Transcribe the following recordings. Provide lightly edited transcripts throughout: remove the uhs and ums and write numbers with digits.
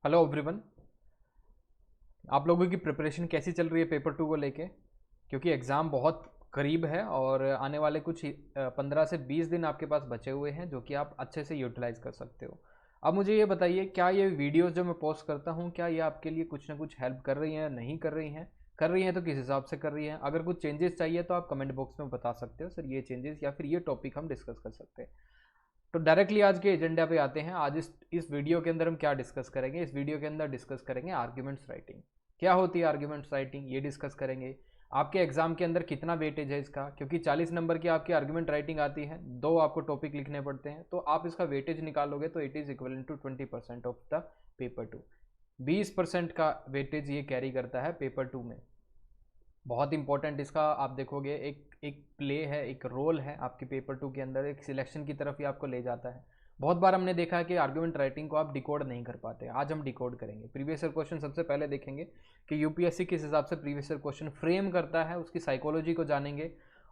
Hello everyone. आप लोगों की प्रिपरेशन कैसी चल रही है पेपर 2 को लेके? क्योंकि एग्ज़ाम बहुत करीब है और आने वाले कुछ 15 से 20 दिन आपके पास बचे हुए हैं जो कि आप अच्छे से यूटिलाइज़ कर सकते हो। अब मुझे ये बताइए, क्या ये वीडियोस जो मैं पोस्ट करता हूँ क्या ये आपके लिए कुछ ना कुछ हेल्प कर रही हैं, नहीं कर रही हैं? कर रही हैं तो किस हिसाब से कर रही हैं? अगर कुछ चेंजेस चाहिए तो आप कमेंट बॉक्स में बता सकते हो, सर ये चेंजेस या फिर ये टॉपिक हम डिस्कस कर सकते हैं। तो डायरेक्टली आज के एजेंडा पे आते हैं। आज इस वीडियो के अंदर हम क्या डिस्कस करेंगे? इस वीडियो के अंदर डिस्कस करेंगे आर्ग्यूमेंट्स राइटिंग। क्या होती है आर्ग्यूमेंट्स राइटिंग, ये डिस्कस करेंगे। आपके एग्जाम के अंदर कितना वेटेज है इसका, क्योंकि 40 नंबर की आपकी आर्ग्यूमेंट राइटिंग आती है, दो आपको टॉपिक लिखने पड़ते हैं, तो आप इसका वेटेज निकालोगे तो it is equal to 20% of the paper 2। 20% का वेटेज ये कैरी करता है पेपर 2 में। बहुत इंपॉर्टेंट इसका आप देखोगे, एक एक प्ले है, एक रोल है आपके पेपर 2 के अंदर, एक सिलेक्शन की तरफ ही आपको ले जाता है। बहुत बार हमने देखा है कि आर्गुमेंट राइटिंग को आप डिकोड नहीं कर पाते। आज हम डिकोड करेंगे। प्रीवियस ईयर क्वेश्चन सबसे पहले देखेंगे कि यूपीएससी किस हिसाब से प्रीवियस ईयर क्वेश्चन फ्रेम करता है, उसकी साइकोलॉजी को जानेंगे।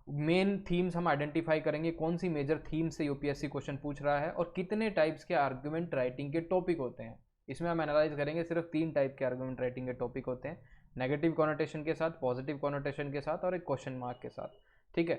मेन थीम्स हम आइडेंटिफाई करेंगे, कौन सी मेजर थीम से यूपीएससी क्वेश्चन पूछ रहा है और कितने टाइप्स के आर्गुमेंट राइटिंग के टॉपिक होते हैं। इसमें हम एनालाइज करेंगे, सिर्फ 3 टाइप के आर्गुमेंट राइटिंग के टॉपिक होते हैं, नेगेटिव कॉनोटेशन के साथ, पॉजिटिव कॉनोटेशन के साथ और एक क्वेश्चन मार्क के साथ। ठीक है,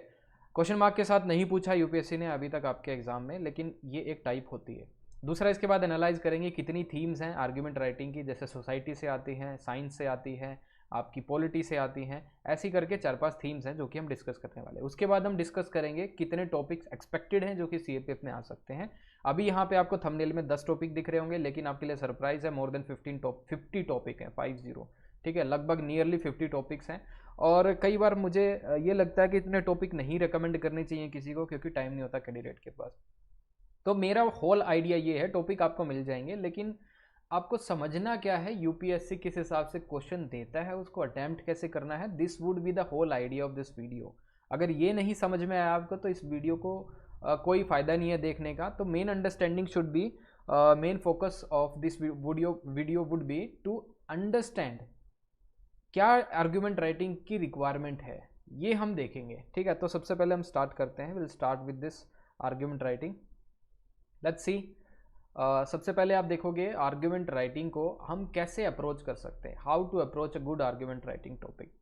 क्वेश्चन मार्क के साथ नहीं पूछा यूपीएससी ने अभी तक आपके एग्जाम में, लेकिन ये एक टाइप होती है। दूसरा, इसके बाद एनालाइज करेंगे कितनी थीम्स हैं आर्ग्यूमेंट राइटिंग की, जैसे सोसाइटी से आती हैं, साइंस से आती है, आपकी पॉलिटी से आती हैं, ऐसी करके 4-5 थीम्स हैं जो कि हम डिस्कस करने वाले हैं। उसके बाद हम डिस्कस करेंगे कितने टॉपिक्स एक्सपेक्टेड हैं जो कि सीएपीएफ में आ सकते हैं। अभी यहाँ पे आपको थंबनेल में 10 टॉपिक दिख रहे होंगे, लेकिन आपके लिए सरप्राइज है, मोर देन 50 टॉपिक हैं, 50। ठीक है, लगभग नियरली 50 टॉपिक्स हैं। और कई बार मुझे ये लगता है कि इतने टॉपिक नहीं रिकमेंड करने चाहिए किसी को, क्योंकि टाइम नहीं होता कैंडिडेट के पास। तो मेरा होल आइडिया ये है, टॉपिक आपको मिल जाएंगे, लेकिन आपको समझना क्या है, यूपीएससी किस हिसाब से क्वेश्चन देता है, उसको अटेम्प्ट कैसे करना है। This would be the whole idea of this video. अगर ये नहीं समझ में आया आपको तो इस वीडियो को कोई फ़ायदा नहीं है देखने का। तो main understanding should be, main focus of this video would be to understand क्या आर्ग्यूमेंट राइटिंग की रिक्वायरमेंट है, ये हम देखेंगे। ठीक है, तो सबसे पहले हम स्टार्ट करते हैं। Will start with this argument writing. Let's see. सबसे पहले आप देखोगे आर्ग्यूमेंट राइटिंग को हम कैसे अप्रोच कर सकते हैं, how to approach a good argument writing topic.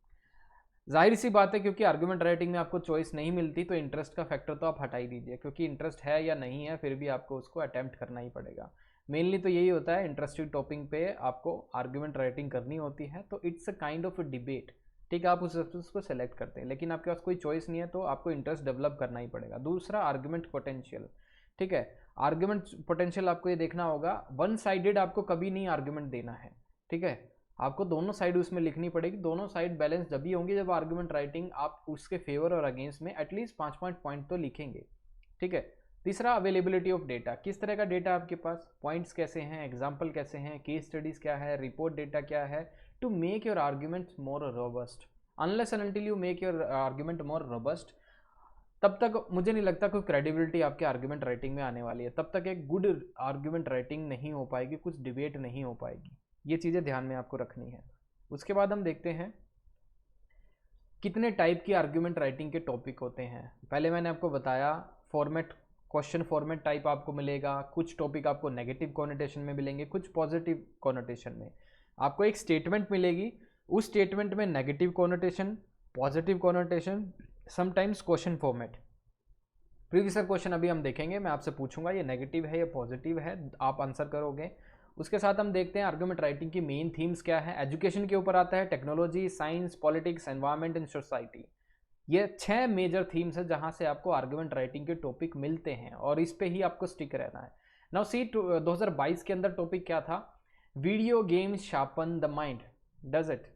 जाहिर सी बात है, क्योंकि आर्ग्यूमेंट राइटिंग में आपको चॉइस नहीं मिलती, तो इंटरेस्ट का फैक्टर तो आप हटा ही दीजिए, क्योंकि इंटरेस्ट है या नहीं है फिर भी आपको उसको अटेम्प्ट करना ही पड़ेगा। मेनली तो यही होता है, इंटरेस्टिंग टॉपिक पे आपको आर्ग्यूमेंट राइटिंग करनी होती है, तो it's a kind of a debate. ठीक है, आप उसको सेलेक्ट करते हैं, लेकिन आपके पास कोई चॉइस नहीं है तो आपको इंटरेस्ट डेवलप करना ही पड़ेगा। दूसरा, आर्ग्यूमेंट पोटेंशियल। ठीक है, आर्ग्यूमेंट पोटेंशियल आपको ये देखना होगा, वन साइडेड आपको कभी नहीं आर्ग्यूमेंट देना है। ठीक है, आपको दोनों साइड उसमें लिखनी पड़ेगी। दोनों साइड बैलेंस जब भी होंगी, जब आर्ग्यूमेंट राइटिंग आप उसके फेवर और अगेंस्ट में एटलीस्ट 5 पॉइंट तो लिखेंगे। ठीक है। तीसरा, अवेलेबिलिटी ऑफ डेटा। किस तरह का डेटा आपके पास, पॉइंट्स कैसे हैं, एग्जाम्पल कैसे हैं, केस स्टडीज क्या है, रिपोर्ट डेटा क्या है, to make your argument more robust. Unless and until you make your argument more robust, तब तक मुझे नहीं लगता कोई क्रेडिबिलिटी आपके आर्ग्यूमेंट राइटिंग में आने वाली है। तब तक एक गुड आर्ग्यूमेंट राइटिंग नहीं हो पाएगी, कुछ डिबेट नहीं हो पाएगी। ये चीज़ें ध्यान में आपको रखनी है। उसके बाद हम देखते हैं कितने टाइप की आर्ग्यूमेंट राइटिंग के टॉपिक होते हैं। पहले मैंने आपको बताया, फॉर्मेट, क्वेश्चन फॉर्मेट टाइप आपको मिलेगा। कुछ टॉपिक आपको नेगेटिव कॉनोटेशन में मिलेंगे, कुछ पॉजिटिव कॉनोटेशन में। आपको एक स्टेटमेंट मिलेगी, उस स्टेटमेंट में negative connotation, positive connotation, sometimes question format. Previous question अभी हम देखेंगे, मैं आपसे पूछूंगा ये नेगेटिव है या पॉजिटिव है, आप आंसर करोगे। उसके साथ हम देखते हैं आर्ग्यूमेंट राइटिंग की मेन थीम्स क्या है। एजुकेशन के ऊपर आता है, technology, science, politics, environment and society. ये 6 मेजर थीम्स है जहां से आपको आर्ग्यूमेंट राइटिंग के टॉपिक मिलते हैं और इस पे ही आपको स्टिक रहना है। नाउ सी, 2022 के अंदर टॉपिक क्या था? Video games sharpen the mind, does it?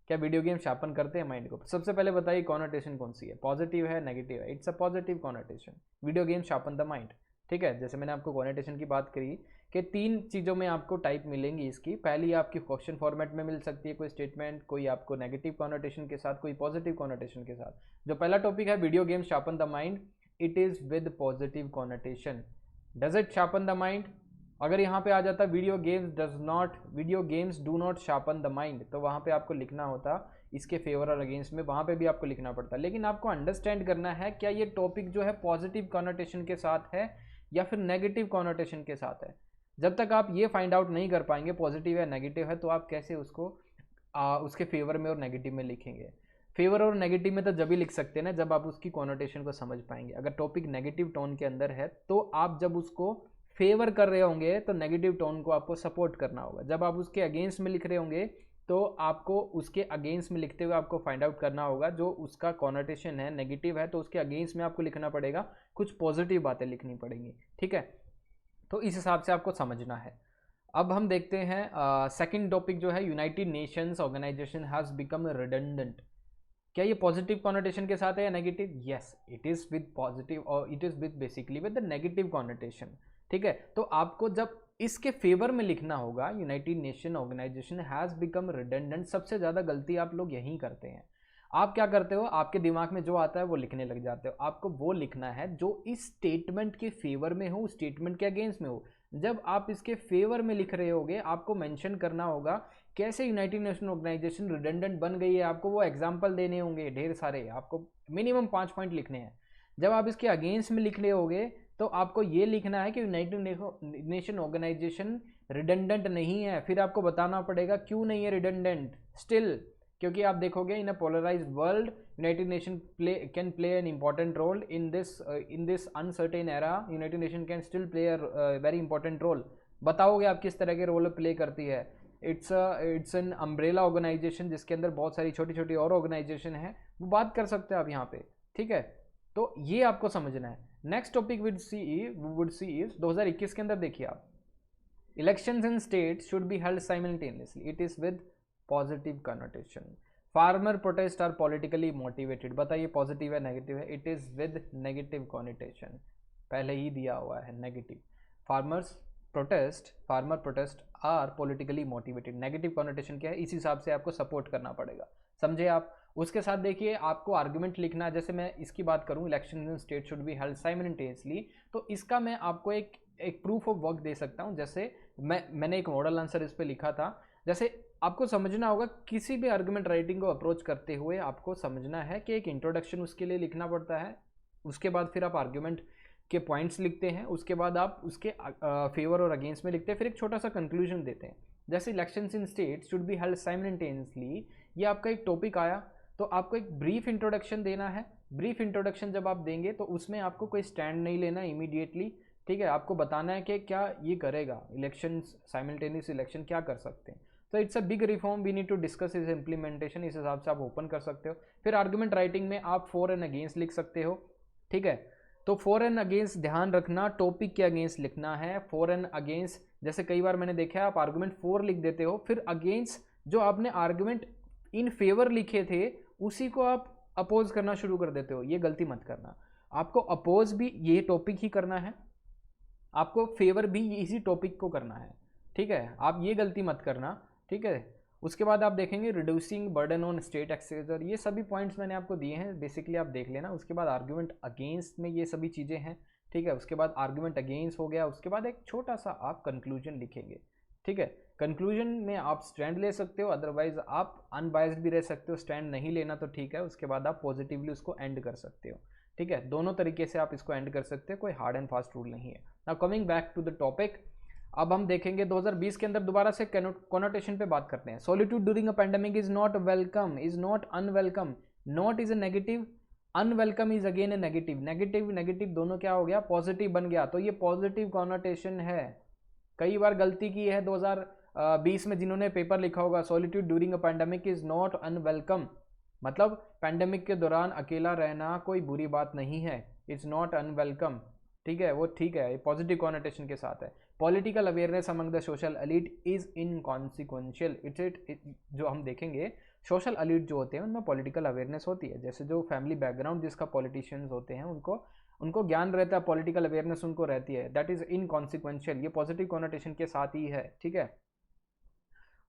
क्या वीडियो गेम शार्पन करते हैं माइंड को? सबसे पहले बताइए कॉनोटेशन कौन सी है, पॉजिटिव है, नेगेटिव है? It's a positive connotation. Video game sharpen the mind. ठीक है, जैसे मैंने आपको कॉनोटेशन की बात करी कि 3 चीज़ों में आपको टाइप मिलेंगी इसकी। पहली आपकी क्वेश्चन फॉर्मेट में मिल सकती है कोई स्टेटमेंट, कोई आपको नेगेटिव कॉनोटेशन के साथ, कोई पॉजिटिव कॉनोटेशन के साथ। जो पहला टॉपिक है video game sharpen the mind, it is with positive connotation. Does it sharpen the mind? अगर यहाँ पे आ जाता video games do not sharpen the mind, तो वहाँ पे आपको लिखना होता इसके फेवर और अगेंस्ट में, वहाँ पे भी आपको लिखना पड़ता। लेकिन आपको अंडरस्टैंड करना है क्या ये टॉपिक जो है पॉजिटिव कॉनोटेशन के साथ है या फिर नेगेटिव कॉनोटेशन के साथ है। जब तक आप ये फाइंड आउट नहीं कर पाएंगे पॉजिटिव या नेगेटिव है, तो आप कैसे उसको उसके फेवर में और नेगेटिव में लिखेंगे। फेवर और नेगेटिव में तो जब ही लिख सकते हैं ना जब आप उसकी कॉनोटेशन को समझ पाएंगे। अगर टॉपिक नेगेटिव टोन के अंदर है तो आप जब उसको फेवर कर रहे होंगे तो नेगेटिव टोन को आपको सपोर्ट करना होगा। जब आप उसके अगेंस्ट में लिख रहे होंगे तो आपको उसके अगेंस्ट में लिखते हुए आपको फाइंड आउट करना होगा जो उसका कॉनोटेशन है नेगेटिव है, तो उसके अगेंस्ट में आपको लिखना पड़ेगा, कुछ पॉजिटिव बातें लिखनी पड़ेंगी। ठीक है, तो इस हिसाब से आपको समझना है। अब हम देखते हैं सेकंड टॉपिक जो है, United Nations organisation has become redundant. क्या ये पॉजिटिव कॉनोटेशन के साथ है या negative? Yes, it is with positive और it is with basically with the negative connotation. ठीक है, तो आपको जब इसके फेवर में लिखना होगा, united nation organisation has become redundant, सबसे ज़्यादा गलती आप लोग यहीं करते हैं। आप क्या करते हो, आपके दिमाग में जो आता है वो लिखने लग जाते हो। आपको वो लिखना है जो इस स्टेटमेंट के फेवर में हो, स्टेटमेंट के अगेंस्ट में हो। जब आप इसके फेवर में लिख रहे होगे आपको मेंशन करना होगा कैसे यूनाइटेड नेशन ऑर्गेनाइजेशन रिडंडेंट बन गई है। आपको वो एग्जाम्पल देने होंगे ढेर सारे, आपको मिनिमम 5 पॉइंट लिखने हैं। जब आप इसके अगेंस्ट में लिख रहे होगे तो आपको ये लिखना है कि यूनाइटेड नेशन ऑर्गेनाइजेशन रिडंडेंट नहीं है। फिर आपको बताना पड़ेगा क्यों नहीं है रिडंडेंट स्टिल, क्योंकि आप देखोगे in a polarised world United Nation can play an important role in this uncertain era. United Nation can still play a very important role. बताओगे आप किस तरह के रोल प्ले करती है। इट्स एन अम्ब्रेला ऑर्गेनाइजेशन जिसके अंदर बहुत सारी छोटी छोटी और ऑर्गेनाइजेशन है, वो बात कर सकते हैं आप यहाँ पे। ठीक है, तो ये आपको समझना है। Next topic would see is 2021 के अंदर देखिए आप, elections in states should be held simultaneously, it is with positive connotation. Farmer protest are politically motivated, बताइए पॉजिटिव है नेगेटिव है? It is with negative connotation, पहले ही दिया हुआ है negative. Farmer protest are politically motivated, negative connotation क्या है, इस हिसाब से आपको सपोर्ट करना पड़ेगा। समझे आप? उसके साथ देखिए आपको आर्गुमेंट लिखना है। जैसे मैं इसकी बात करूं, election in state should be held simultaneously, तो इसका मैं आपको एक प्रूफ ऑफ वर्क दे सकता हूं। जैसे मैंने एक मॉडल आंसर इस पर लिखा था। जैसे आपको समझना होगा किसी भी आर्गुमेंट राइटिंग को अप्रोच करते हुए आपको समझना है कि एक इंट्रोडक्शन उसके लिए लिखना पड़ता है, उसके बाद फिर आप आर्गुमेंट के पॉइंट्स लिखते हैं, उसके बाद आप उसके फेवर और अगेंस्ट में लिखते हैं, फिर एक छोटा सा कंक्लूजन देते हैं। जैसे elections in state should be held simultaneously, ये आपका एक टॉपिक आया तो आपको एक ब्रीफ इंट्रोडक्शन देना है। ब्रीफ इंट्रोडक्शन जब आप देंगे तो उसमें आपको कोई स्टैंड नहीं लेना इमीडिएटली। ठीक है, आपको बताना है कि क्या ये करेगा, इलेक्शन साइमल्टेनियस इलेक्शन क्या कर सकते हैं। तो it's a big reform, we need to discuss is implementation, इस हिसाब से आप ओपन कर सकते हो। फिर आर्गुमेंट राइटिंग में आप फॉर एंड अगेंस्ट लिख सकते हो। ठीक है, तो फॉर एंड अगेंस्ट ध्यान रखना, टॉपिक के अगेंस्ट लिखना है। फॉर एंड अगेंस्ट, जैसे कई बार मैंने देखा है आप आर्गुमेंट फॉर लिख देते हो, फिर अगेंस्ट जो आपने आर्गुमेंट इन फेवर लिखे थे उसी को आप अपोज करना शुरू कर देते हो। ये गलती मत करना, आपको अपोज भी ये टॉपिक ही करना है, आपको फेवर भी इसी टॉपिक को करना है। ठीक है, आप ये गलती मत करना। ठीक है, उसके बाद आप देखेंगे reducing burden on state exchanger, ये सभी पॉइंट्स मैंने आपको दिए हैं, बेसिकली आप देख लेना। उसके बाद आर्गुमेंट अगेंस्ट में ये सभी चीज़ें हैं। ठीक है, उसके बाद आर्गुमेंट अगेंस्ट हो गया, उसके बाद एक छोटा सा आप कंक्लूजन लिखेंगे। ठीक है, कंक्लूजन में आप स्टैंड ले सकते हो, अदरवाइज आप अनबायस्ड भी रह सकते हो। स्टैंड नहीं लेना तो ठीक है, उसके बाद आप पॉजिटिवली उसको एंड कर सकते हो। ठीक है, दोनों तरीके से आप इसको एंड कर सकते हो, कोई हार्ड एंड फास्ट रूल नहीं है। Now coming back to the topic, अब हम देखेंगे 2020 के अंदर दोबारा से कॉनोटेशन पे बात करते हैं। Solitude during a pandemic is not welcome, is not unwelcome. Not is a negative, unwelcome is again A negative. Negative negative दोनों क्या हो गया, पॉजिटिव बन गया, तो ये पॉजिटिव कॉनोटेशन है। कई बार गलती की है 2020 में जिन्होंने पेपर लिखा होगा, solitude during a pandemic is not unwelcome, मतलब पैंडेमिक के दौरान अकेला रहना कोई बुरी बात नहीं है, इट्स नॉट अनवेलकम। ठीक है, वो ठीक है, पॉजिटिव कॉनोटेशन के साथ है। Political awareness among the social elite is inconsequential, जो हम देखेंगे सोशल एलिट जो होते हैं उनमें पॉलिटिकल अवेयरनेस होती है। जैसे जो फैमिली बैकग्राउंड जिसका पॉलिटिशियंस होते हैं उनको ज्ञान रहता है, पॉलिटिकल अवेयरनेस उनको रहती है, दैट इज इनकॉन्सिक्वेंशियल, ये पॉजिटिव कॉनोटेशन के साथ ही है। ठीक है,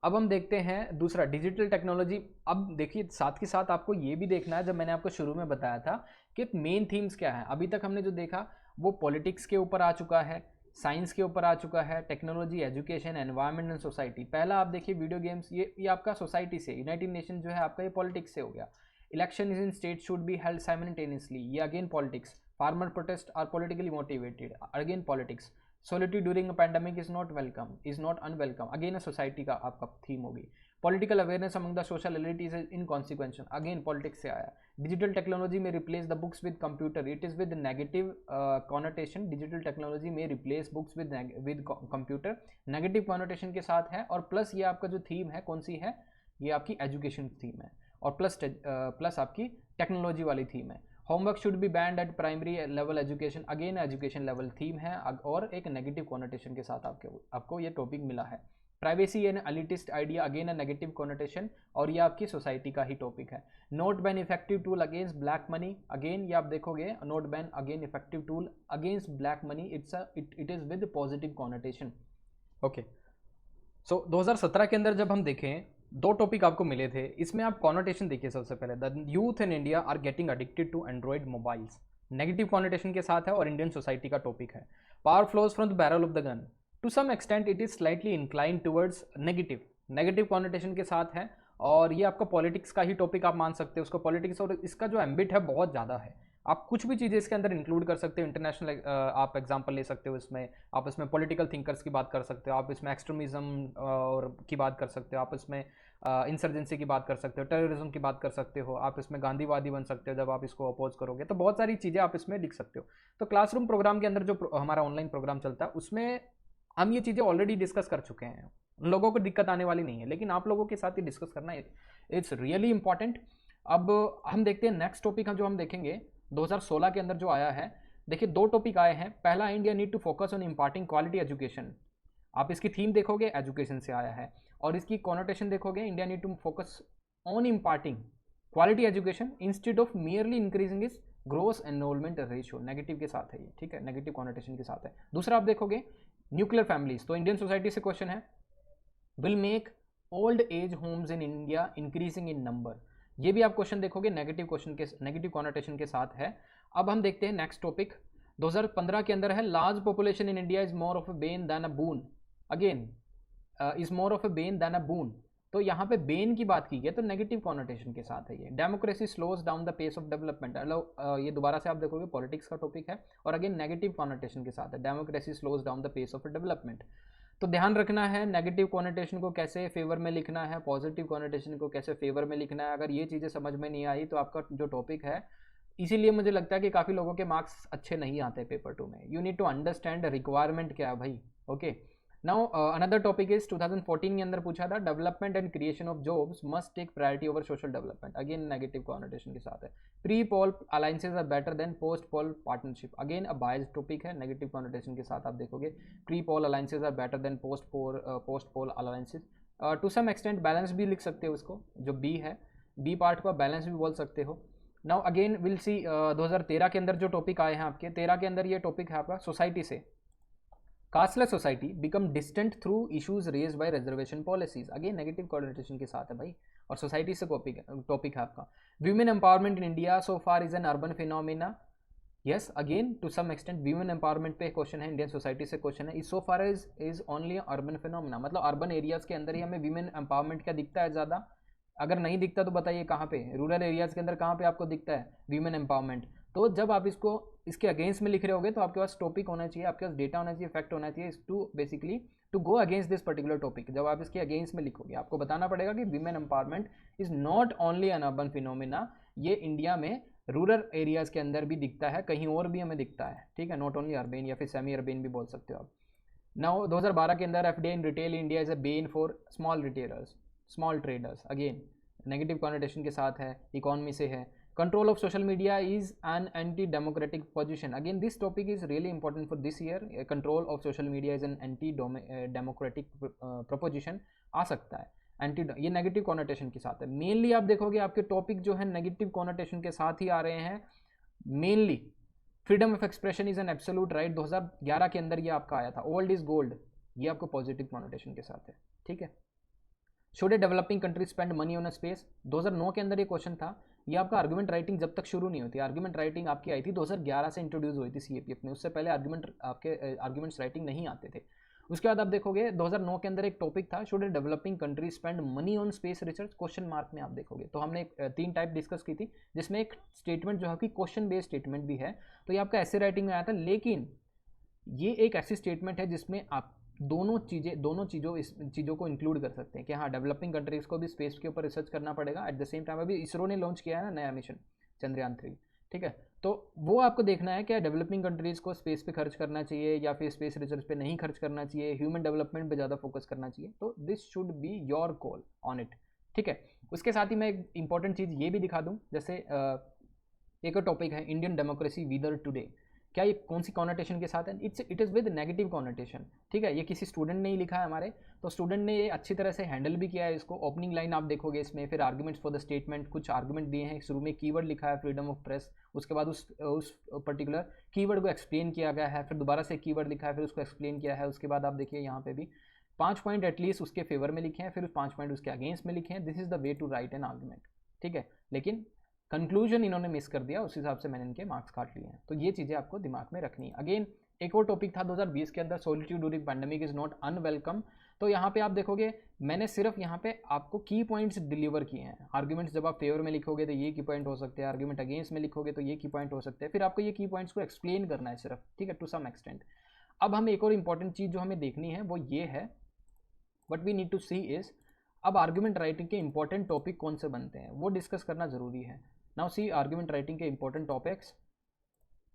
अब हम देखते हैं दूसरा, डिजिटल टेक्नोलॉजी। अब देखिए साथ के साथ आपको ये भी देखना है, जब मैंने आपको शुरू में बताया था कि मेन थीम्स क्या है। अभी तक हमने जो देखा वो पॉलिटिक्स के ऊपर आ चुका है, साइंस के ऊपर आ चुका है, technology, education, environment and society. पहला आप देखिए वीडियो गेम्स, ये आपका सोसाइटी से, यूनाइटेड नेशन जो है आपका ये पॉलिटिक्स से हो गया। Election in state should be held simultaneously, ये again politics. Farmer protest are politically motivated, again politics. Solitude during pandemic is not welcome, is not unwelcome, again society का आपका थीम होगी। Political awareness among the social elites is inconsequential, again politics से आया। Digital technology may replace the books with computer, it is with negative connotation, digital technology may replace books with computer, negative connotation के साथ है। और plus ये आपका जो theme है कौन सी है, ये आपकी एजुकेशन थीम है, और प्लस आपकी टेक्नोलॉजी वाली थीम है। Homework should be band eight primary level education, again education level theme है और एक नेगेटिव कॉनोटेशन के साथ आपको ये टॉपिक मिला है। Privacy and elitist idea, again a negative connotation, और ये आपकी सोसाइटी का ही टॉपिक है। Note ban effective tool against black money, again ये आप देखोगे note ban again effective tool against black money, it is with positive connotation. Okay, so 2017 के अंदर जब हम देखें 2 टॉपिक आपको मिले थे, इसमें आप कॉनोटेशन देखिए। सबसे पहले the youth in India are getting addicted to Android mobiles, negative connotation के साथ है और इंडियन सोसाइटी का टॉपिक है। Power flows from the barrel of the gun, to some extent it is slightly incline towards negative connotation के साथ है, और ये आपका पॉलिटिक्स का ही टॉपिक आप मान सकते हो उसको। पॉलिटिक्स और इसका जो एम्बिट है बहुत ज़्यादा है, आप कुछ भी चीज़ें इसके अंदर इंक्लूड कर सकते हो। इंटरनेशनल आप एग्जांपल ले सकते हो इसमें, आप इसमें पॉलिटिकल थिंकर्स की बात कर सकते हो, आप इसमें एक्सट्रीमिज्म और की बात कर सकते हो, आप इसमें इंसर्जेंसी की बात कर सकते हो, टेररिज्म की बात कर सकते हो, आप इसमें गांधीवादी बन सकते हो जब आप इसको अपोज करोगे। तो बहुत सारी चीज़ें आप इसमें लिख सकते हो। तो क्लासरूम प्रोग्राम के अंदर जो हमारा ऑनलाइन प्रोग्राम चलता है उसमें हम ये चीज़ें ऑलरेडी डिस्कस कर चुके हैं, उन लोगों को दिक्कत आने वाली नहीं है, लेकिन आप लोगों के साथ ये डिस्कस करना इट्स रियली इंपॉर्टेंट। अब हम देखते हैं नेक्स्ट टॉपिक जो हम देखेंगे 2016 के अंदर जो आया है। देखिए 2 टॉपिक आए हैं। पहला, India need to focus on imparting quality education, आप इसकी थीम देखोगे एजुकेशन से आया है, और इसकी कॉनोटेशन देखोगे India need to focus on imparting quality education instead of merely increasing is gross enrolment ratio, negative के साथ है ये, ठीक है, नेगेटिव कॉनोटेशन के साथ है। दूसरा आप देखोगे न्यूक्लियर फैमिलीज, तो इंडियन सोसाइटी से क्वेश्चन है, will make old age homes in India increasing in number, ये भी आप क्वेश्चन देखोगे नेगेटिव कॉनोटेशन के साथ है। अब हम देखते हैं नेक्स्ट टॉपिक 2015 के अंदर है, large population in India is more of a bane than a boon, again is more of a bane than a boon, तो यहाँ पे बेन की बात की गई तो नेगेटिव कॉनोटेशन के साथ है ये। Democracy slows down the pace of development, ये दोबारा से आप देखोगे पॉलिटिक्स का टॉपिक है और अगेन नेगेटिव कॉनोटेशन के साथ है, democracy slows down the pace of development. तो ध्यान रखना है नेगेटिव कॉनोटेशन को कैसे फेवर में लिखना है, पॉजिटिव कॉनोटेशन को कैसे फेवर में लिखना है। अगर ये चीज़ें समझ में नहीं आई तो आपका जो टॉपिक है, इसीलिए मुझे लगता है कि काफ़ी लोगों के मार्क्स अच्छे नहीं आते पेपर 2 में। You need to understand requirement क्या है भाई। Okay, now another topic is 2014 के अंदर पूछा था, development and creation of jobs must take priority over social development, again negative connotation के साथ है। Pre poll alliances are better than post poll partnership, again a biased topic है, negative connotation के साथ आप देखोगे। Pre poll alliances are better than post poll alliances, to some extent balance भी लिख सकते हो इसको, जो बी है, बी पार्ट को बैलेंस भी बोल सकते हो। नाउ अगेन विल सी 2013 के अंदर जो टॉपिक आए हैं आपके, 13 के अंदर ये टॉपिक है आपका सोसाइटी से, casteless society become distant through issues raise by reservation policies, again negative connotation के साथ है भाई, और सोसाइटी से टॉपिक है आपका। Women empowerment in India so far is an urban phenomena, yes again to some extent women empowerment पे question है, इंडियन सोसाइटी से क्वेश्चन है। Is so far is only urban phenomena, मतलब अर्बन एरियाज के अंदर ही हमें वीमेन एम्पावरमेंट क्या दिखता है ज़्यादा, अगर नहीं दिखता तो बताइए कहाँ पे, रूरल एरियाज़ के अंदर कहाँ पे आपको दिखता है वीमेन एम्पावरमेंट। तो जब आप इसके अगेंस्ट में लिख रहे होगे तो आपके पास टॉपिक होना चाहिए, आपके पास डेटा होना चाहिए, फैक्ट होना चाहिए to basically to go against this particular topic. जब आप इसके अगेंस्ट में लिखोगे आपको बताना पड़ेगा कि women empowerment is not only an urban phenomena, ये इंडिया में रूरल एरियाज़ के अंदर भी दिखता है, कहीं और भी हमें दिखता है, ठीक है, नॉट ओनली अर्बन या फिर सेमी अर्बन भी बोल सकते हो आप। नाउ 2012 के अंदर FDI in retail India is a bane for small retailers, small traders, again negative connotation के साथ है, इकोनॉमी से है। Control of social media is an anti democratic position, again this topic is really important for this year. Control of social media is an anti democratic proposition आ सकता है, anti, ये negative connotation के साथ है। Mainly आप देखोगे आपके टॉपिक जो है नेगेटिव कॉनोटेशन के साथ ही आ रहे हैं mainly. Freedom of expression is an absolute right, 2011 के अंदर ये आपका आया था। ओल्ड इज गोल्ड, ये आपको पॉजिटिव कॉनोटेशन के साथ है, ठीक है। Should a developing country spend money on a space, 2009 के अंदर ये क्वेश्चन था। ये आपका आर्गुमेंट राइटिंग जब तक शुरू नहीं होती, आर्गुमेंट राइटिंग आपकी आई थी 2011 से इंट्रोड्यूस हुई थी सीएपीएफ में, उससे पहले आर्गुमेंट्स राइटिंग नहीं आते थे। उसके बाद आप देखोगे 2009 के अंदर एक टॉपिक था, should a developing country spend money on space research, question mark में आप देखोगे। तो हमने 3 टाइप डिस्कस की थी, जिसमें एक स्टेटमेंट जो है कि क्वेश्चन बेस्ड स्टेटमेंट भी है, तो ये आपका ऐसे राइटिंग में आया था। लेकिन ये एक ऐसी स्टेटमेंट है जिसमें आप दोनों चीज़ों को इंक्लूड कर सकते हैं कि हाँ, डेवलपिंग कंट्रीज को भी स्पेस के ऊपर रिसर्च करना पड़ेगा। एट द सेम टाइम अभी इसरो ने लॉन्च किया है ना नया मिशन चंद्रयान 3, ठीक है, तो वो आपको देखना है क्या डेवलपिंग कंट्रीज़ को स्पेस पे खर्च करना चाहिए या फिर स्पेस रिसर्च पे नहीं खर्च करना चाहिए, ह्यूमन डेवलपमेंट पे ज़्यादा फोकस करना चाहिए। तो this should be your call on it, ठीक है। उसके साथ ही मैं एक इंपॉर्टेंट चीज़ ये भी दिखा दूँ, जैसे एक और टॉपिक है इंडियन डेमोक्रेसी वीदर टुडे, क्या ये कौन सी कॉनोटेशन के साथ है? It is with negative connotation, ठीक है। ये किसी स्टूडेंट ने ही लिखा है हमारे, तो स्टूडेंट ने ये अच्छी तरह से हैंडल भी किया है इसको। ओपनिंग लाइन आप देखोगे इसमें, फिर आर्गुमेंट्स फॉर द स्टेटमेंट, कुछ आर्गुमेंट दिए हैं, शुरू में कीवर्ड लिखा है फ्रीडम ऑफ प्रेस, उसके बाद उस पर्टिकुलर कीवर्ड को एक्सप्लेन किया गया है, फिर दोबारा से कीवर्ड लिखा है, फिर उसको एक्सप्लेन किया है। उसके बाद आप देखिए यहाँ पे भी 5 पॉइंट एटलीस्ट उसके फेवर में लिखे हैं, फिर 5 पॉइंट उसके अगेंस्ट में लिखे हैं। This is the way to write an argument, ठीक है। लेकिन कंक्लूजन इन्होंने मिस कर दिया, उस हिसाब से मैंने इनके मार्क्स काट लिए हैं। तो ये चीज़ें आपको दिमाग में रखनी है। अगेन एक और टॉपिक था 2020 के अंदर, solitude during pandemic is not unwelcome. तो यहाँ पे आप देखोगे मैंने सिर्फ यहाँ पे आपको की पॉइंट्स डिलीवर किए हैं। आर्ग्यूमेंट्स जब आप फेवर में लिखोगे तो ये की पॉइंट हो सकते हैं, आर्ग्यूमेंट अगेंस्ट में लिखोगे तो ये की पॉइंट हो सकते हैं, फिर आपको ये की पॉइंट्स को एक्सप्लेन करना है सिर्फ, ठीक है, टू सम एक्सटेंट। अब हम एक और इंपॉर्टेंट चीज़ जो हमें देखनी है वो ये है, what we need to see is, अब आर्ग्यूमेंट राइटिंग के इंपॉर्टेंट टॉपिक कौन से बनते हैं वो डिस्कस करना ज़रूरी है। नाउ सी आर्ग्यूमेंट राइटिंग के important topics,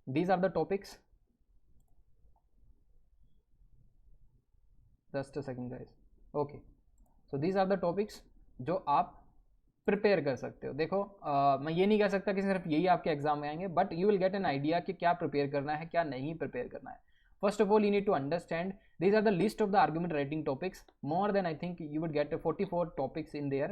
these are the topics, just a second guys, okay. So these are the topics जो आप प्रिपेयर कर सकते हो। देखो मैं ये नहीं कह सकता कि सिर्फ यही आपके एग्जाम में आएंगे, but you will get an idea कि क्या प्रिपेयर करना है, क्या नहीं प्रिपेयर करना है। First of all you need to understand these are the list of the argument writing topics, more than I think you would get 44 topics in there।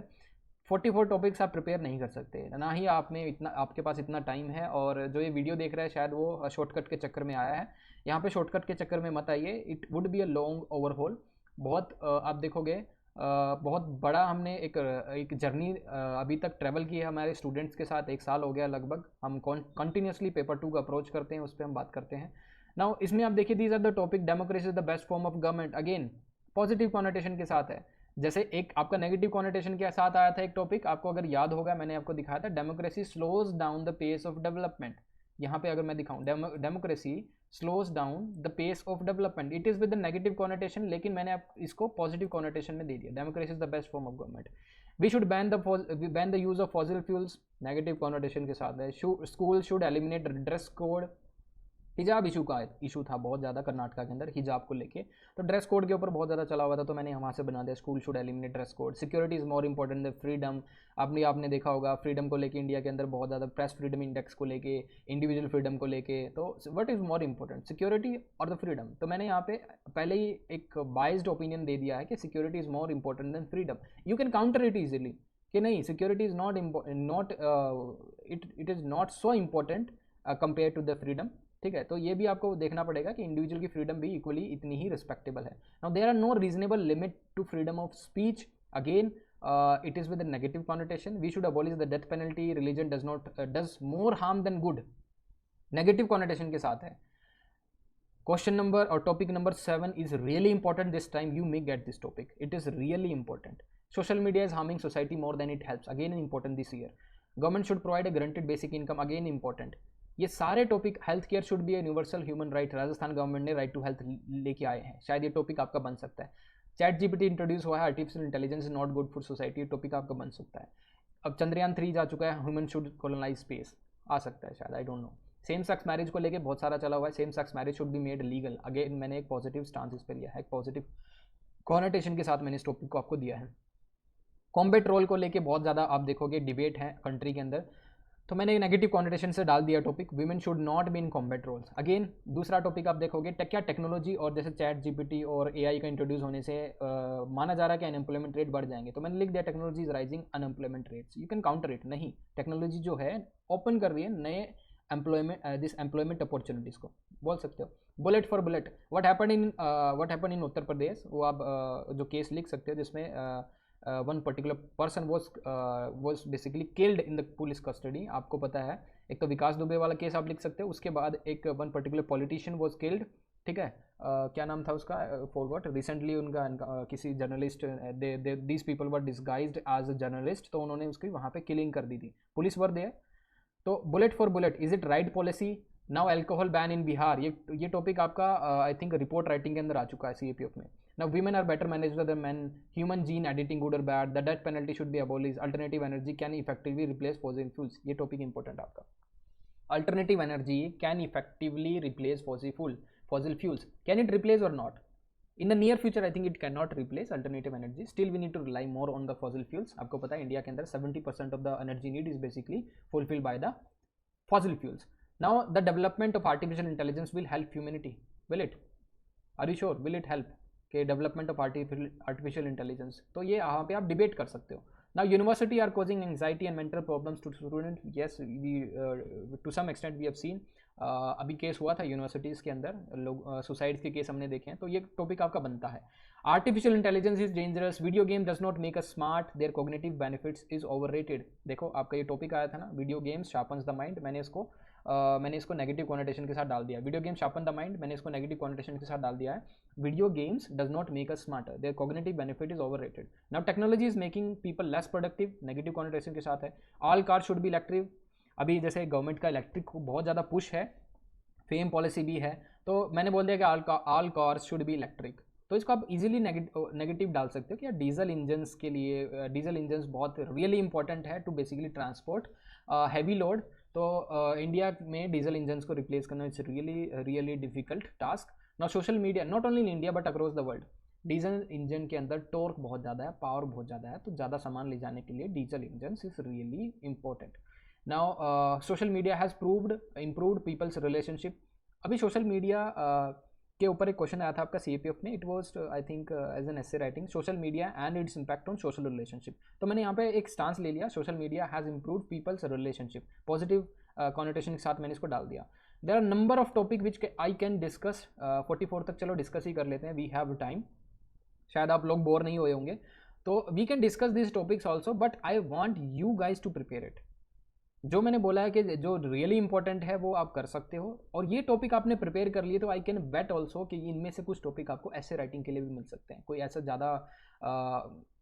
44 topics आप prepare नहीं कर सकते, ना ही आप में इतना, आपके पास इतना टाइम है। और जो ये वीडियो देख रहा है शायद वो शॉर्टकट के चक्कर में आया है, यहाँ पे शॉर्टकट के चक्कर में मत आइए। It would be a long overhaul, बहुत आप देखोगे बहुत बड़ा हमने एक जर्नी अभी तक ट्रैवल की है हमारे स्टूडेंट्स के साथ। 1 साल हो गया लगभग, हम कंटिन्यूसली पेपर 2 का अप्रोच करते हैं, उस पर हम बात करते हैं। नाउ इसमें आप देखिए these are the topic, democracy is the best form of government, again positive connotation के साथ है। जैसे एक आपका नेगेटिव कॉनोटेशन के साथ आया था एक टॉपिक, आपको अगर याद होगा मैंने आपको दिखाया था, democracy slows down the pace of development. यहाँ पे अगर मैं दिखाऊं democracy slows down the pace of development, it is with the negative connotation, लेकिन मैंने आप इसको पॉजिटिव कॉनोटेशन में दे दिया। Democracy is the best form of government. We should ban the use of fossil fuels, negative connotation के साथ है। School should eliminate dress code, हिजाब इशू था बहुत ज़्यादा कर्नाटका के अंदर हिजाब को लेके, तो ड्रेस कोड के ऊपर बहुत ज़्यादा चला हुआ था, तो मैंने वहाँ से बना दिया school should eliminate dress code. Security is more important than freedom, आपने देखा होगा फ्रीडम को लेके इंडिया के अंदर बहुत ज़्यादा, प्रेस फ्रीडम इंडेक्स को लेके, इंडिविजुअल फ्रीडम को लेके, तो what is more important, security और द फ्रीडम। तो मैंने यहाँ पे पहले ही एक बाइज्ड ओपिनियन दे दिया है कि security is more important than freedom. You can counter it easily कि नहीं, security is not it is not so important compare to the freedom, ठीक है। तो ये भी आपको देखना पड़ेगा कि इंडिविजुअल की फ्रीडम भी इक्वली इतनी ही रिस्पेक्टेबल है। Now there are no reasonable limit to freedom of speech, again it is with negative connotation. We should abolish the death penalty, religion does more harm than good, negative connotation के साथ है। Question number और topic number 7 is really important this time, you may get this topic, it is really important. Social media is harming society more than it helps, again important this year. Government should provide a guaranteed basic income, again important. ये सारे topic, health care should be a universal human right, Rajasthan government ने right to health लेके आए हैं, शायद ये topic आपका बन सकता है। चैट जीपीटी इंट्रोड्यूस हुआ है, artificial intelligence is not good for society, topic आपका बन सकता है। अब चंद्रयान 3 जा चुका है, ह्यूमन शुड कॉलोनाइज स्पेस, आ सकता है शायद, I don't know. Same sex marriage को लेके बहुत सारा चला हुआ है, same sex marriage should be made legal, again मैंने एक पॉजिटिव स्टांस इस पर लिया है, एक पॉजिटिव कॉनोटेशन के साथ मैंने इस टॉपिक को आपको दिया है। कॉम्बैट रोल को लेके बहुत ज़्यादा आप देखोगे डिबेट है कंट्री के अंदर, तो मैंने नेगेटिव कॉनोटेशन से डाल दिया topic, women should not be in combat roles. Again दूसरा टॉपिक आप देखोगे क्या टेक्नोलॉजी और जैसे चैट जीपीटी और एआई का इंट्रोड्यूस होने से माना जा रहा है कि अनएम्प्लॉयमेंट रेट बढ़ जाएंगे, तो मैंने लिख दिया technology is rising unemployment rates, you can counter it. नहीं, टेक्नोलॉजी जो है ओपन कर रही है नए एम्प्लॉयमेंट अपॉर्चुनिटीज़ को, बोल सकते हो। Bullet for bullet, what happen in Uttar Pradesh, वो आप जो केस लिख सकते हो जिसमें one particular person was basically killed in the police custody, आपको पता है। एक तो विकास दुबे वाला केस आप लिख सकते हो, उसके बाद एक one particular politician was killed, ठीक है, क्या नाम था उसका, फॉरवर्ड रिसेंटली उनका किसी journalist, these people were disguised as a journalist, तो उन्होंने उसकी वहाँ पे किलिंग कर दी थी, पुलिस वर देयर। तो bullet for bullet, is it right policy? Now alcohol ban in Bihar, ये टॉपिक आपका आई थिंक रिपोर्ट राइटिंग के अंदर आ चुका है CAPF में. Now women are better manager than men, human gene editing good और bad, the death penalty should be abolish, alternative energy can effectively replace fossil fuels. ये topic important आपका. Alternative energy can effectively replace fossil fuels. Can it replace or not? In the near future, I think it cannot replace alternative energy. Still, we need to rely more on the fossil fuels. आपको पता है India के अंदर 70% of the energy need is basically fulfilled by the fossil fuels. Now, the development of artificial intelligence will help humanity. Will it? Are you sure? Will it help? कि development of artificial intelligence. तो ये यहाँ पे आप debate कर सकते हो. Now, university are causing anxiety and mental problems to students. Yes, we to some extent we have seen. अभी केस हुआ था यूनिवर्सिटीज़ के अंदर, लोग सुसाइड के केस हमने देखे हैं. तो ये टॉपिक आपका बनता है. Artificial intelligence is dangerous, video game does not make a smart, their cognitive benefits is overrated. देखो आपका ये टॉपिक आया था ना, video games sharpens the mind. मैंने इसको नेगेटिव कॉनोटेशन के साथ डाल दिया. Video game sharpen the mind, मैंने इसको नेगेटिव कॉनोटेशन के साथ डाल दिया है. Video games does not make us smarter, their cognitive benefit is overrated. Now technology is making people less productive, negative connotation के साथ है. All car should be electric. अभी जैसे गवर्नमेंट का इलेक्ट्रिक को बहुत ज़्यादा पुश है, फेम पॉलिसी भी है, तो मैंने बोल दिया कि all cars should be electric. तो इसको आप इजीली नेगेटिव डाल सकते हो कि यार डीजल इंजन्स के लिए, डीजल इंजन्स बहुत रियली इंपॉर्टेंट है to basically transport heavy load. तो इंडिया में डीजल इंजन्स को रिप्लेस करना it's really difficult task. Now social media not only in India but across the world, diesel engine के अंदर टॉर्क बहुत ज़्यादा है, पावर बहुत ज़्यादा है, तो ज़्यादा सामान ले जाने के लिए diesel engines is really important. Now social media has improved people's relationship. अभी सोशल मीडिया के ऊपर एक क्वेश्चन आया था आपका CAPF में. It was I think as an essay writing, social media and its impact on social relationship. तो मैंने यहाँ पे एक स्टांस ले लिया, social media has improved people's relationship, positive connotation के साथ मैंने इसको डाल दिया. There are number of topic which I can discuss. 44 तक चलो डिस्कस ही कर लेते हैं, वी हैव टाइम. शायद आप लोग बोर नहीं हुए होंगे, तो we can discuss this topics also, but I want you guys to prepare it. जो मैंने बोला है कि जो रियली इंपॉर्टेंट है वो आप कर सकते हो, और ये टॉपिक आपने प्रिपेयर कर लिए तो आई कैन बेट ऑल्सो कि इनमें से कुछ टॉपिक आपको ऐसे राइटिंग के लिए भी मिल सकते हैं. कोई ऐसा ज़्यादा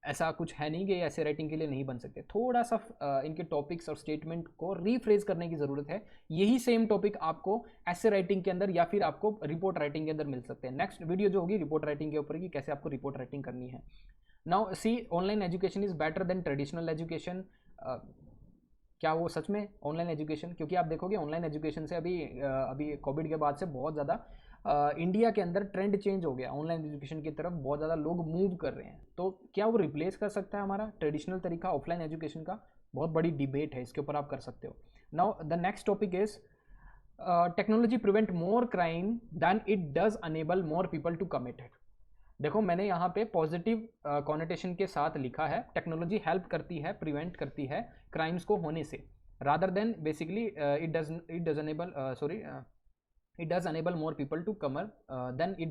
ऐसा कुछ है नहीं कि ऐसे राइटिंग के लिए नहीं बन सकते. थोड़ा सा इनके टॉपिक्स और स्टेटमेंट को रीफ्रेज करने की ज़रूरत है. यही सेम टॉपिक आपको ऐसे राइटिंग के अंदर या फिर आपको रिपोर्ट राइटिंग के अंदर मिल सकते हैं. नेक्स्ट वीडियो जो होगी रिपोर्ट राइटिंग के ऊपर कि कैसे आपको रिपोर्ट राइटिंग करनी है. Now C, online education is better than traditional education. क्या वो सच में ऑनलाइन एजुकेशन? क्योंकि आप देखोगे ऑनलाइन एजुकेशन से अभी कोविड के बाद से बहुत ज़्यादा इंडिया के अंदर ट्रेंड चेंज हो गया, ऑनलाइन एजुकेशन की तरफ बहुत ज़्यादा लोग मूव कर रहे हैं. तो क्या वो रिप्लेस कर सकता है हमारा ट्रेडिशनल तरीका ऑफलाइन एजुकेशन का? बहुत बड़ी डिबेट है, इसके ऊपर आप कर सकते हो. Now the next topic is technology prevent more crime than it does enable more people to commit it. देखो मैंने यहाँ पे पॉजिटिव कॉनोटेशन के साथ लिखा है, टेक्नोलॉजी हेल्प करती है, प्रिवेंट करती है क्राइम्स को होने से, rather than basically it does enable more people to commit than it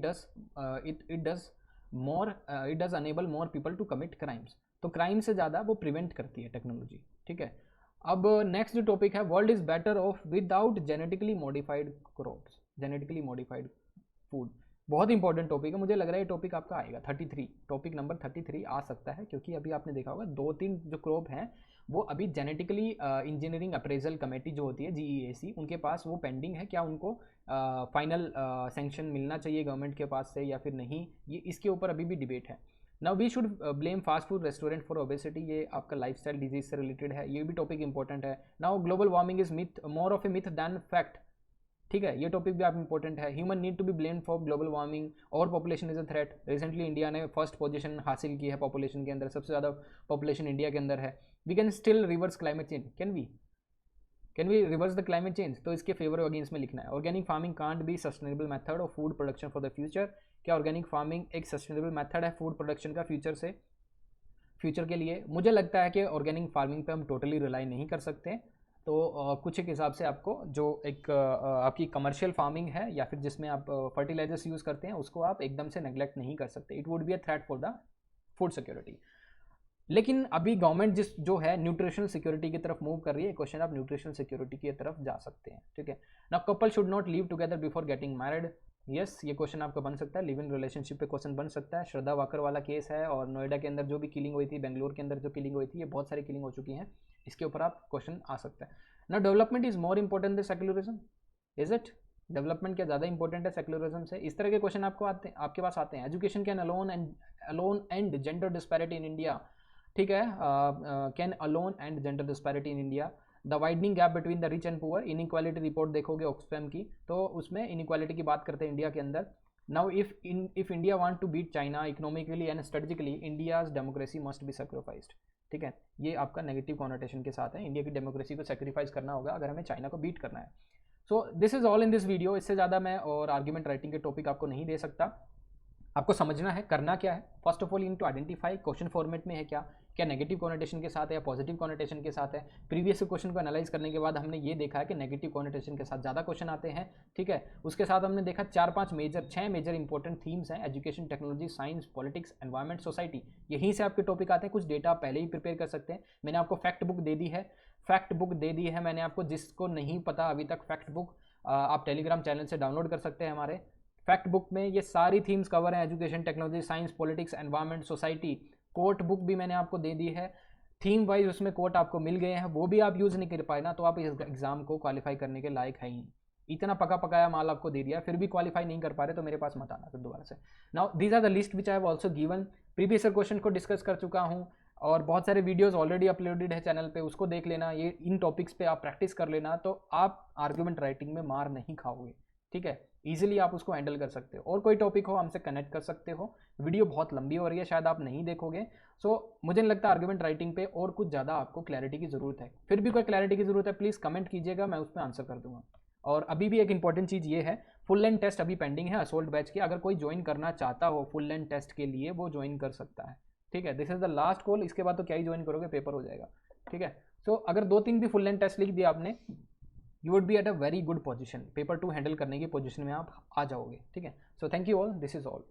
does enable more people to commit crimes. तो क्राइम से ज़्यादा वो प्रिवेंट करती है टेक्नोलॉजी. ठीक है, अब नेक्स्ट जो टॉपिक है, world is better of without genetically modified crops, genetically modified food. बहुत इंपॉर्टेंट टॉपिक है, मुझे लग रहा है ये टॉपिक आपका आएगा 33, टॉपिक नंबर 33 आ सकता है, क्योंकि अभी आपने देखा होगा 2-3 जो क्रॉप हैं वो अभी जेनेटिकली इंजीनियरिंग अप्रेजल कमेटी जो होती है GEAC, उनके पास वो पेंडिंग है. क्या उनको फाइनल सेंक्शन मिलना चाहिए गवर्नमेंट के पास से या फिर नहीं, ये इसके ऊपर अभी भी डिबेट है. Now we should blame fast food restaurant for obesity, ये आपका लाइफस्टाइल डिजीज से रिलेटेड है, ये भी टॉपिक इंपॉर्टेंट है. Now global warming is myth, more of a myth than fact. ठीक है, ये टॉपिक भी आप इंपॉर्टेंट है. Human need to be blamed for global warming और population is a threat. Recently India ने फर्स्ट पोजीशन हासिल की है पॉपुलेशन के अंदर, सबसे ज़्यादा पॉपुलेशन इंडिया के अंदर है. We can still reverse climate change, can we reverse the climate change? तो इसके फेवर अगेंस्ट में लिखना है. Organic farming can't be sustainable method of food production for the future. क्या ऑर्गेनिक फार्मिंग एक सस्टेनेबल मेथड है फूड प्रोडक्शन का future के लिए? मुझे लगता है कि ऑर्गेनिक फार्मिंग पे हम टोटली रिलाई नहीं कर सकते. तो कुछ एक हिसाब से आपको जो एक आपकी कमर्शियल फार्मिंग है या फिर जिसमें आप फर्टिलाइजर्स यूज़ करते हैं उसको आप एकदम से नेग्लेक्ट नहीं कर सकते. It would be a threat for the food security. लेकिन अभी गवर्नमेंट जो है न्यूट्रिशनल सिक्योरिटी की तरफ मूव कर रही है. क्वेश्चन आप न्यूट्रिशनल सिक्योरिटी की तरफ जा सकते हैं. ठीक है ना, couple should not live together before getting married. Yes, ये क्वेश्चन आपका बन सकता है, लिव इन रिलेशनशिप पे क्वेश्चन बन सकता है. श्रद्धा वाकर वाला केस है, और नोएडा के अंदर जो भी किलिंग हुई थी, बेंगलोर के अंदर जो किलिंग हुई थी, ये बहुत सारी किलिंग हो चुकी हैं, इसके ऊपर आप क्वेश्चन आ सकता है. ना development is more important than secularism. Is it? Development क्या ज़्यादा इंपॉर्टेंट है सेक्युलरिज्म से? इस तरह के क्वेश्चन आपके पास आते हैं। Education can alone and gender disparity in India, ठीक है, can alone and gender disparity in India, the widening gap between the rich and poor, inequality report देखोगे ऑक्सफैम की, तो उसमें इनइक्वालिटी की बात करते हैं इंडिया के अंदर। Now if India want to beat China economically and strategically, India's democracy must be sacrificed, ठीक है, ये आपका नेगेटिव कॉनोटेशन के साथ है। इंडिया की डेमोक्रेसी को सेक्रीफाइस करना होगा अगर हमें चाइना को बीट करना है। So this is all in this video. इससे ज़्यादा मैं और आर्ग्यूमेंट राइटिंग के टॉपिक आपको नहीं दे सकता। आपको समझना है करना क्या है। First of all in to identify question format में है क्या नेगेटिव कॉनोटेशन के साथ है या पॉजिटिव कॉनोटेशन के साथ है। प्रीवियस क्वेश्चन को एनालाइज करने के बाद हमने ये देखा है कि नेगेटिव कॉनोटेशन के साथ ज़्यादा क्वेश्चन आते हैं, ठीक है। उसके साथ हमने देखा 6 मेजर इंपॉर्टेंट थीम्स हैं, education, technology, science, politics, environment, society. यहीं से आपके टॉपिक आते हैं। कुछ डेटा आप पहले ही प्रिपेयर कर सकते हैं। मैंने आपको फैक्ट बुक दे दी है मैंने आपको। जिसको नहीं पता अभी तक फैक्ट बुक, आप टेलीग्राम चैनल से डाउनलोड कर सकते हैं हमारे। फैक्ट बुक में ये सारी थीम्स कवर हैं, education, technology, science, politics, environment, society. Quote book भी मैंने आपको दे दी है, थीम वाइज उसमें कोट आपको मिल गए हैं, वो भी आप यूज़ नहीं कर पाए ना, तो आप इस एग्जाम को क्वालिफाई करने के लायक है ही। इतना पका पकाया माल आपको दे दिया, फिर भी क्वालिफाई नहीं कर पा रहे, तो मेरे पास मत आना फिर दोबारा से। Now these are the list which I have also given. Previous question को डिस्कस कर चुका हूँ, और बहुत सारे वीडियोस ऑलरेडी अपलोडेड है चैनल पे, उसको देख लेना। ये इन टॉपिक्स पे आप प्रैक्टिस कर लेना, तो आप आर्गुमेंट राइटिंग में मार नहीं खाओगे, ठीक है। इजीली आप उसको हैंडल कर सकते हो। और कोई टॉपिक हो हमसे कनेक्ट कर सकते हो। वीडियो बहुत लंबी हो रही है, शायद आप नहीं देखोगे। सो मुझे नहीं लगता आर्गुमेंट राइटिंग पे और कुछ ज़्यादा आपको क्लैरिटी की ज़रूरत है। फिर भी कोई क्लैरिटी की ज़रूरत है, प्लीज़ कमेंट कीजिएगा, मैं उस पर आंसर कर दूंगा। और अभी भी एक इंपॉर्टेंट चीज़ ये है, फुल लेंथ टेस्ट अभी पेंडिंग है असोल्ट बैच की। अगर कोई ज्वाइन करना चाहता हो फुल लेंथ टेस्ट के लिए, वो ज्वाइन कर सकता है, ठीक है। This is the last call. इसके बाद तो क्या ही ज्वाइन करोगे, पेपर हो जाएगा, ठीक है। सो अगर 2-3 भी फुल लेंथ टेस्ट लिख दिया आपने, you would be at a very good position. Paper 2 handle करने की पोजीशन में आप आ जाओगे, ठीक है। So thank you all, this is all.